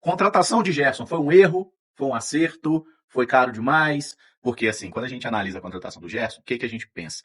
Contratação de Gerson foi um erro, foi um acerto, foi caro demais, porque assim, quando a gente analisa a contratação do Gerson, o que que a gente pensa?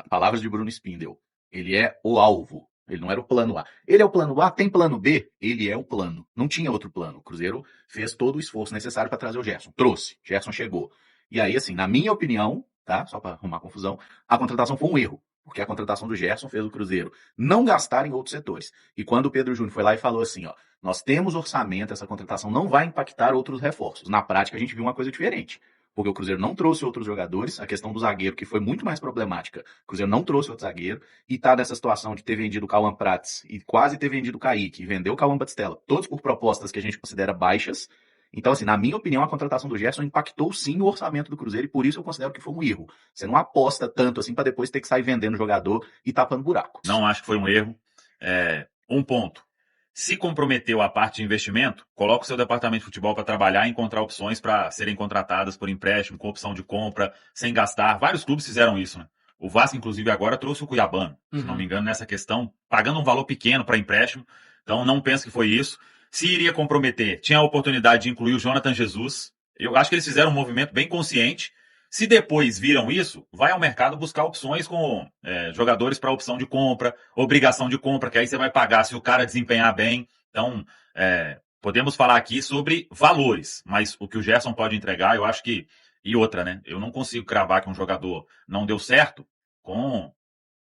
Palavras de Bruno Spindel, ele é o alvo, ele não era o plano A. Ele é o plano A, tem plano B, ele é o plano. Não tinha outro plano. O Cruzeiro fez todo o esforço necessário para trazer o Gerson. Trouxe, Gerson chegou. E aí, assim, na minha opinião, tá? Só para arrumar confusão, a contratação foi um erro. Porque a contratação do Gerson fez o Cruzeiro não gastar em outros setores. E quando o Pedro Júnior foi lá e falou assim, ó, nós temos orçamento, essa contratação não vai impactar outros reforços. Na prática, a gente viu uma coisa diferente. Porque o Cruzeiro não trouxe outros jogadores, a questão do zagueiro, que foi muito mais problemática, o Cruzeiro não trouxe outro zagueiro, e tá nessa situação de ter vendido o Cauã Prats e quase ter vendido o Kaique, e vendeu o Cauã Batistella, todos por propostas que a gente considera baixas. Então, assim, na minha opinião, a contratação do Gerson impactou sim o orçamento do Cruzeiro, e por isso eu considero que foi um erro. Você não aposta tanto assim para depois ter que sair vendendo jogador e tapando buraco. Não acho que foi um erro. Um ponto. Se comprometeu a parte de investimento, coloca o seu departamento de futebol para trabalhar e encontrar opções para serem contratadas por empréstimo, com opção de compra, sem gastar. Vários clubes fizeram isso, né? O Vasco, inclusive, agora trouxe o Cuiabano, se não me engano, nessa questão, pagando um valor pequeno para empréstimo. Então, não penso que foi isso. Se iria comprometer, tinha a oportunidade de incluir o Jonathan Jesus. Eu acho que eles fizeram um movimento bem consciente. Se depois viram isso, vai ao mercado buscar opções com jogadores para opção de compra, obrigação de compra, que aí você vai pagar se o cara desempenhar bem. Então, podemos falar aqui sobre valores, mas o que o Gerson pode entregar, eu acho que... E outra, né? Eu não consigo cravar que um jogador não deu certo com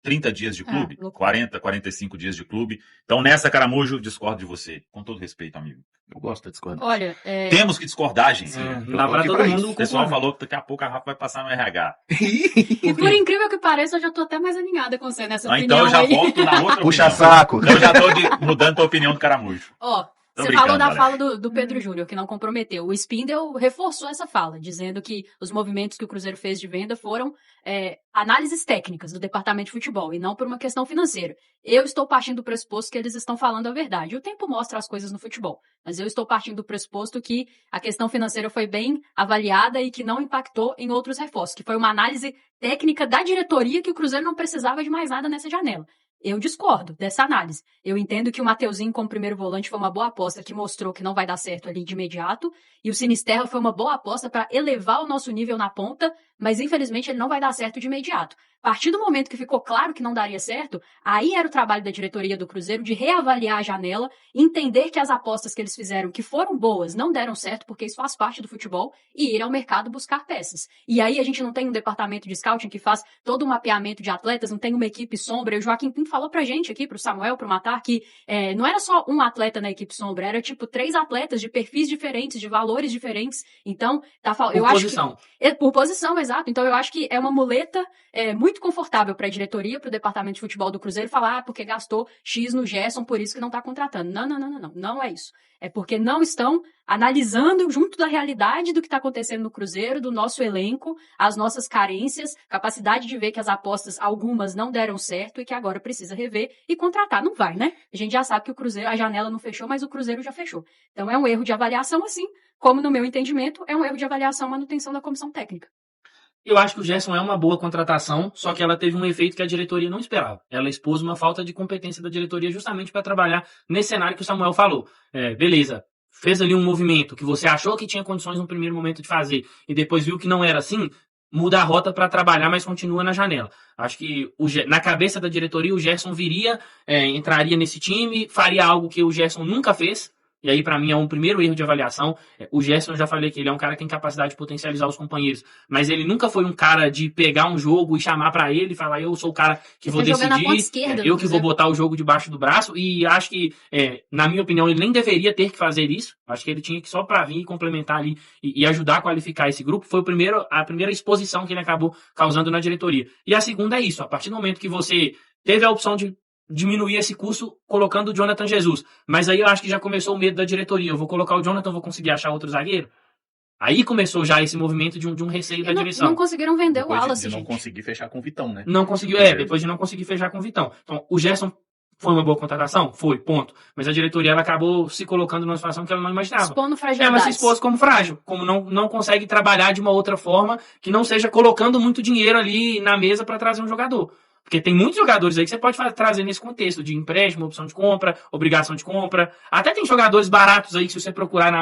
30 dias de clube, 40, 45 dias de clube. Então, nessa, Caramujo, discordo de você. Com todo respeito, amigo. Eu gosto da discordância. Olha, temos que discordar, gente. Dá pra todo mundo. O pessoal falou que daqui a pouco a Rafa vai passar no RH. E por incrível que pareça, eu já tô até mais alinhada com você nessa opinião. Então eu já aí. volto na outra Puxa opinião. saco. Então eu já tô mudando a opinião do Caramujo. Ó, Tô você brincando, falou da galera. fala do Pedro Júnior, que não comprometeu. O Spindel reforçou essa fala, dizendo que os movimentos que o Cruzeiro fez de venda foram análises técnicas do departamento de futebol e não por uma questão financeira. Eu estou partindo do pressuposto que eles estão falando a verdade. O tempo mostra as coisas no futebol, mas eu estou partindo do pressuposto que a questão financeira foi bem avaliada e que não impactou em outros reforços, que foi uma análise técnica da diretoria que o Cruzeiro não precisava de mais nada nessa janela. Eu discordo dessa análise. Eu entendo que o Mateuzinho como primeiro volante foi uma boa aposta que mostrou que não vai dar certo ali de imediato, e o Sinisterra foi uma boa aposta para elevar o nosso nível na ponta, mas infelizmente ele não vai dar certo de imediato. A partir do momento que ficou claro que não daria certo, aí era o trabalho da diretoria do Cruzeiro de reavaliar a janela, entender que as apostas que eles fizeram, que foram boas, não deram certo, porque isso faz parte do futebol, e ir ao mercado buscar peças. E aí a gente não tem um departamento de scouting que faz todo o mapeamento de atletas, não tem uma equipe sombra. E o Joaquim Pinto falou pra gente aqui, pro Samuel, pro Matar, que não era só um atleta na equipe sombra, era tipo 3 atletas de perfis diferentes, de valores diferentes. Então, eu acho que... Por posição, exato. Então eu acho que é uma muleta muito confortável para a diretoria, para o departamento de futebol do Cruzeiro falar, porque gastou X no Gerson, por isso que não está contratando. Não é isso. É porque não estão analisando junto da realidade do que está acontecendo no Cruzeiro, do nosso elenco, as nossas carências, capacidade de ver que as apostas, algumas não deram certo e que agora precisa rever e contratar. Não vai, né? A gente já sabe que o Cruzeiro, a janela não fechou, mas o Cruzeiro já fechou. Então é um erro de avaliação, assim, como no meu entendimento, é um erro de avaliação manutenção da comissão técnica. Eu acho que o Gerson é uma boa contratação, só que ela teve um efeito que a diretoria não esperava. Ela expôs uma falta de competência da diretoria justamente para trabalhar nesse cenário que o Samuel falou. Beleza, fez ali um movimento que você achou que tinha condições no primeiro momento de fazer e depois viu que não era assim, muda a rota para trabalhar, mas continua na janela. Acho que na cabeça da diretoria o Gerson viria, entraria nesse time, faria algo que o Gerson nunca fez. E aí, pra mim, é um primeiro erro de avaliação. O Gerson, eu já falei que ele é um cara que tem capacidade de potencializar os companheiros, mas ele nunca foi um cara de pegar um jogo e chamar pra ele e falar, eu sou o cara que vou decidir, eu que vou botar o jogo debaixo do braço. E acho que, na minha opinião, ele nem deveria ter que fazer isso. Acho que ele tinha que só pra vir e complementar ali e ajudar a qualificar esse grupo. Foi a primeira exposição que ele acabou causando na diretoria. E a segunda é isso, a partir do momento que você teve a opção de diminuir esse custo colocando o Jonathan Jesus. Mas aí eu acho que já começou o medo da diretoria. Eu vou colocar o Jonathan, vou conseguir achar outro zagueiro? Aí começou já esse movimento de um receio da direção. Não conseguiram vender depois o Wallace, de não conseguir fechar com o Vitão, né? Não conseguiu, depois de não conseguir fechar com o Vitão. Então, o Gerson foi uma boa contratação? Foi, ponto. Mas a diretoria ela acabou se colocando numa situação que ela não imaginava. Expondo fragilidades. Ela se expôs como frágil, como não consegue trabalhar de uma outra forma que não seja colocando muito dinheiro ali na mesa para trazer um jogador. Porque tem muitos jogadores aí que você pode trazer nesse contexto de empréstimo, opção de compra, obrigação de compra. Até tem jogadores baratos aí que se você procurar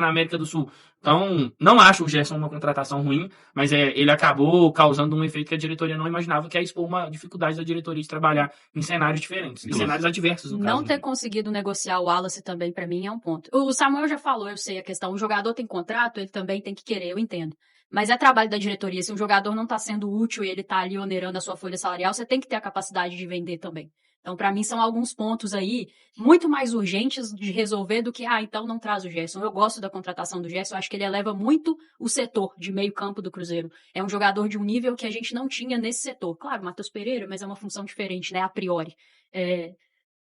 na América do Sul. Então, não acho o Gerson uma contratação ruim, mas ele acabou causando um efeito que a diretoria não imaginava, que é expor uma dificuldade da diretoria de trabalhar em cenários diferentes, em cenários adversos, no caso. Não ter conseguido negociar o Wallace também, pra mim, é um ponto. O Samuel já falou, eu sei a questão, o jogador tem contrato, ele também tem que querer, eu entendo. Mas é trabalho da diretoria. Se um jogador não está sendo útil e ele está ali onerando a sua folha salarial, você tem que ter a capacidade de vender também. Então, para mim, são alguns pontos aí muito mais urgentes de resolver do que, então não traz o Gerson. Eu gosto da contratação do Gerson, acho que ele eleva muito o setor de meio campo do Cruzeiro. É um jogador de um nível que a gente não tinha nesse setor. Claro, Matheus Pereira, mas é uma função diferente, né, a priori.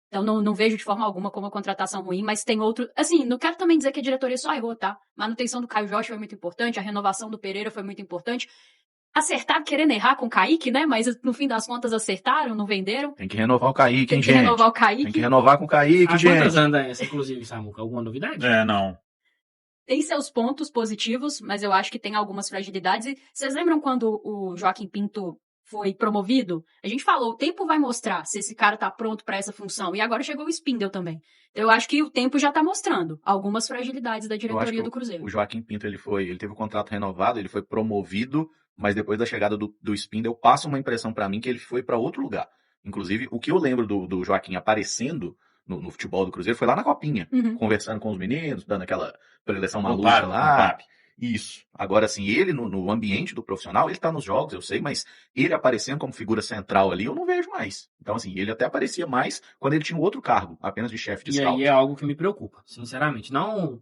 Então, não vejo de forma alguma como uma contratação ruim, mas tem outro... Assim, não quero também dizer que a diretoria só errou, tá? Manutenção do Caio Jorge foi muito importante, a renovação do Pereira foi muito importante. Acertar querendo errar com o Kaique, né? Mas no fim das contas acertaram, não venderam. Tem que renovar o Kaique, Tem hein, que gente? renovar o Kaique. Tem que renovar com o Kaique, gente. Quantas anda essa, inclusive, Samuca? Alguma novidade? Não. Tem seus pontos positivos, mas eu acho que tem algumas fragilidades. E vocês lembram quando o Joaquim Pinto foi promovido? A gente falou, o tempo vai mostrar se esse cara tá pronto para essa função. E agora chegou o Spindel também. Então eu acho que o tempo já tá mostrando algumas fragilidades da diretoria do Cruzeiro. O Joaquim Pinto, ele teve o contrato renovado, ele foi promovido, mas depois da chegada do Spindel, passa uma impressão para mim que ele foi para outro lugar. Inclusive, o que eu lembro do Joaquim aparecendo no futebol do Cruzeiro foi lá na Copinha, conversando com os meninos, dando aquela preleção maluca lá. Isso. Agora, assim, ele no ambiente do profissional, ele tá nos jogos, eu sei, mas ele aparecendo como figura central ali, eu não vejo mais. Então, assim, ele até aparecia mais quando ele tinha um outro cargo, apenas de chefe de scout. E aí é algo que me preocupa, sinceramente. Não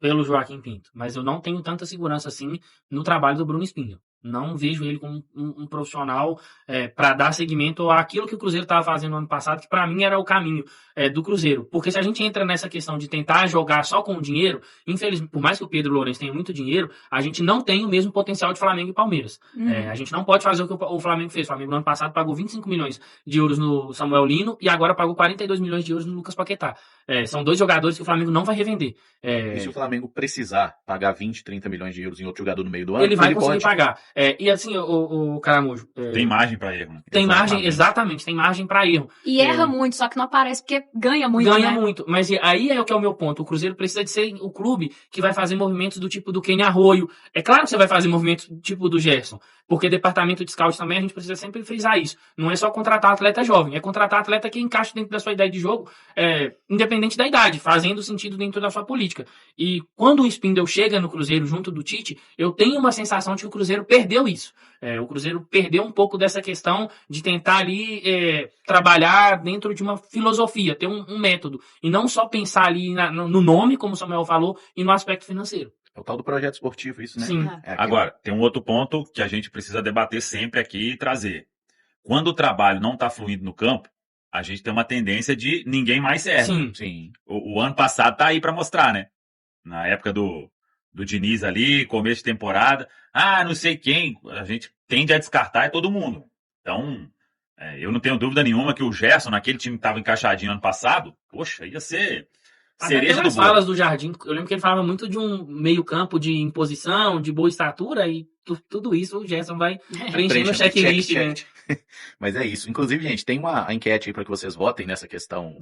pelo Joaquim Pinto, mas eu não tenho tanta segurança assim no trabalho do Bruno Spindel. Não vejo ele como um profissional para dar seguimento àquilo que o Cruzeiro estava fazendo no ano passado, que para mim era o caminho do Cruzeiro. Porque se a gente entra nessa questão de tentar jogar só com o dinheiro, infelizmente, por mais que o Pedro Lourenço tenha muito dinheiro, a gente não tem o mesmo potencial de Flamengo e Palmeiras. A gente não pode fazer o que o Flamengo fez. O Flamengo no ano passado pagou 25 milhões de euros no Samuel Lino e agora pagou 42 milhões de euros no Lucas Paquetá. São dois jogadores que o Flamengo não vai revender. E se o Flamengo precisar pagar 20, 30 milhões de euros em outro jogador no meio do ano, ele vai conseguir pagar. E assim, o Caramujo... Tem margem para erro. Né? Tem margem, exatamente, tem margem para erro. E erra muito, só que não aparece porque ganha muito, Ganha muito, mas aí é o que é o meu ponto. O Cruzeiro precisa de ser o clube que vai fazer movimentos do tipo do Kenny Arroio. É claro que você vai fazer movimentos do tipo do Gerson, porque departamento de scout também a gente precisa sempre frisar isso. Não é só contratar atleta jovem, é contratar atleta que encaixa dentro da sua ideia de jogo, independente da idade, fazendo sentido dentro da sua política. E quando o Spindel chega no Cruzeiro junto do Tite, eu tenho uma sensação de que o Cruzeiro perdeu isso. O Cruzeiro perdeu um pouco dessa questão de tentar ali trabalhar dentro de uma filosofia, ter um método, e não só pensar ali no nome, como o Samuel falou, e no aspecto financeiro. É o tal do projeto esportivo, isso, né? Sim. Agora, tem um outro ponto que a gente precisa debater sempre aqui e trazer. Quando o trabalho não está fluindo no campo, a gente tem uma tendência de ninguém mais serve. Sim. O ano passado tá aí para mostrar, né? Na época do Diniz ali, começo de temporada, não sei quem, a gente tende a descartar todo mundo. Então, eu não tenho dúvida nenhuma que o Gerson, naquele time que estava encaixadinho ano passado, poxa, ia ser cereja do bolo. Falas do Jardim, eu lembro que ele falava muito de um meio campo de imposição, de boa estatura, e tudo isso o Gerson vai preenchendo o checklist. Check. Mas é isso. Inclusive, gente, tem uma enquete aí para que vocês votem nessa questão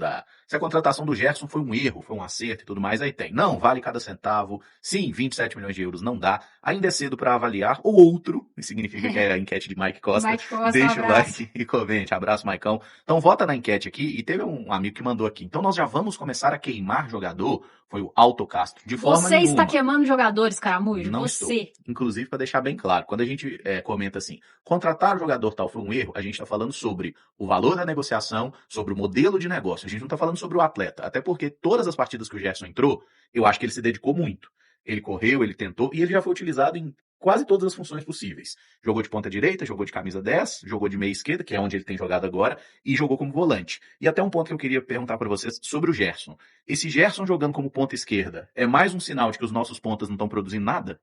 se a contratação do Gerson foi um erro, foi um acerto e tudo mais, aí tem. Não, vale cada centavo. Sim, 27 milhões de euros não dá. Ainda é cedo para avaliar. O outro, isso significa que é a enquete de Mike Costa. Deixa o like e comente. Abraço, Maicão. Então vota na enquete aqui. E teve um amigo que mandou aqui. Então nós já vamos começar a queimar jogador. Foi o Alto Castro. De forma Você nenhuma. está queimando jogadores, Caramujo. Não Você. estou. Inclusive, para deixar bem claro, quando a gente comenta assim, contratar o jogador tal foi um erro, a gente está falando sobre o valor da negociação, sobre o modelo de negócio. A gente não está falando sobre o atleta. Até porque todas as partidas que o Gerson entrou, eu acho que ele se dedicou muito. Ele correu, ele tentou, e ele já foi utilizado em quase todas as funções possíveis. Jogou de ponta direita, jogou de camisa 10, jogou de meia esquerda, que é onde ele tem jogado agora, e jogou como volante. E até um ponto que eu queria perguntar para vocês sobre o Gerson. Esse Gerson jogando como ponta esquerda é mais um sinal de que os nossos pontas não estão produzindo nada?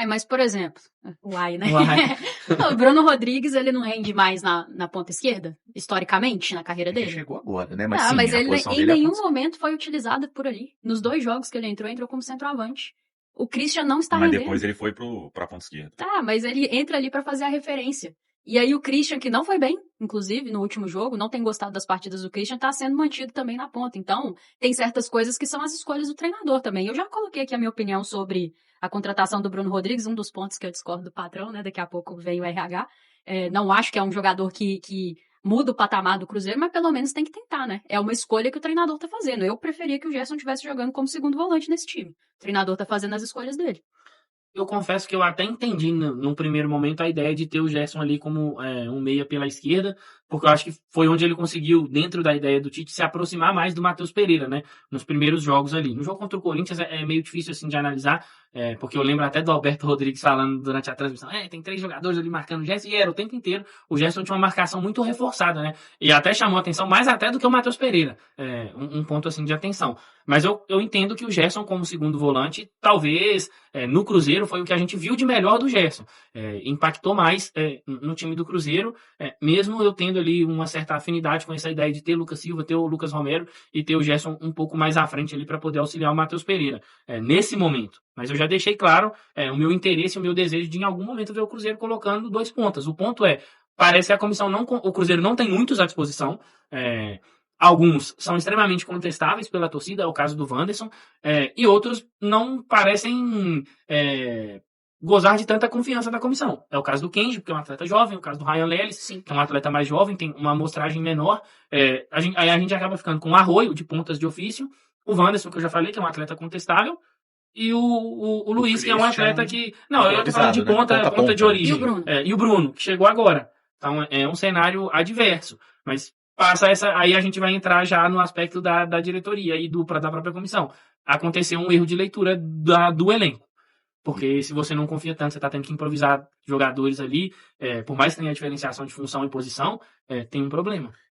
Mas por exemplo, né? O Bruno Rodrigues, ele não rende mais na ponta esquerda, historicamente, na carreira dele? Ele chegou agora, né? Mas, sim, mas ele em nenhum é momento foi utilizado por ali. Nos 2 jogos que ele entrou como centroavante. O Christian não está rendendo. Mas depois ele foi pra ponta esquerda. Mas ele entra ali para fazer a referência. E aí o Christian, que não foi bem, inclusive, no último jogo, não tem gostado das partidas do Christian, tá sendo mantido também na ponta. Então, tem certas coisas que são as escolhas do treinador também. Eu já coloquei aqui a minha opinião sobre a contratação do Bruno Rodrigues, um dos pontos que eu discordo do patrão, né? Daqui a pouco vem o RH. Não acho que é um jogador que muda o patamar do Cruzeiro, mas pelo menos tem que tentar, né? É uma escolha que o treinador tá fazendo. Eu preferia que o Gerson estivesse jogando como segundo volante nesse time. O treinador tá fazendo as escolhas dele. Eu confesso que eu até entendi num primeiro momento a ideia de ter o Gerson ali como um meia pela esquerda, porque eu acho que foi onde ele conseguiu, dentro da ideia do Tite, se aproximar mais do Matheus Pereira, né? Nos primeiros jogos ali. No jogo contra o Corinthians é meio difícil assim de analisar, porque eu lembro até do Alberto Rodrigues falando durante a transmissão, tem 3 jogadores ali marcando o Gerson, e era o tempo inteiro. O Gerson tinha uma marcação muito reforçada, né? E até chamou a atenção mais até do que o Matheus Pereira. Um ponto assim de atenção. Mas eu entendo que o Gerson, como segundo volante, talvez no Cruzeiro foi o que a gente viu de melhor do Gerson. Impactou mais no time do Cruzeiro, mesmo eu tendo ali uma certa afinidade com essa ideia de ter o Lucas Silva, ter o Lucas Romero e ter o Gerson um pouco mais à frente ali para poder auxiliar o Matheus Pereira nesse momento. Mas eu já deixei claro o meu interesse, o meu desejo de em algum momento ver o Cruzeiro colocando 2 pontas. O ponto parece que a comissão o Cruzeiro não tem muitos à disposição. Alguns são extremamente contestáveis pela torcida, é o caso do Wanderson, e outros não parecem gozar de tanta confiança da comissão. É o caso do Kenji, porque é um atleta jovem, o caso do Ryan Lelis, que é um atleta mais jovem, tem uma amostragem menor. Aí a gente acaba ficando com o Arroio, de pontas de ofício, o Wanderson, que eu já falei, que é um atleta contestável, e o Luiz, que é um atleta que... Não, eu tô falando de ponta de origem. E o Bruno, que chegou agora. Então é um cenário adverso. Mas passa aí a gente vai entrar já no aspecto da diretoria e da própria comissão. Aconteceu um erro de leitura do elenco. Porque se você não confia tanto, você está tendo que improvisar jogadores ali, por mais que tenha diferenciação de função e posição, tem um problema.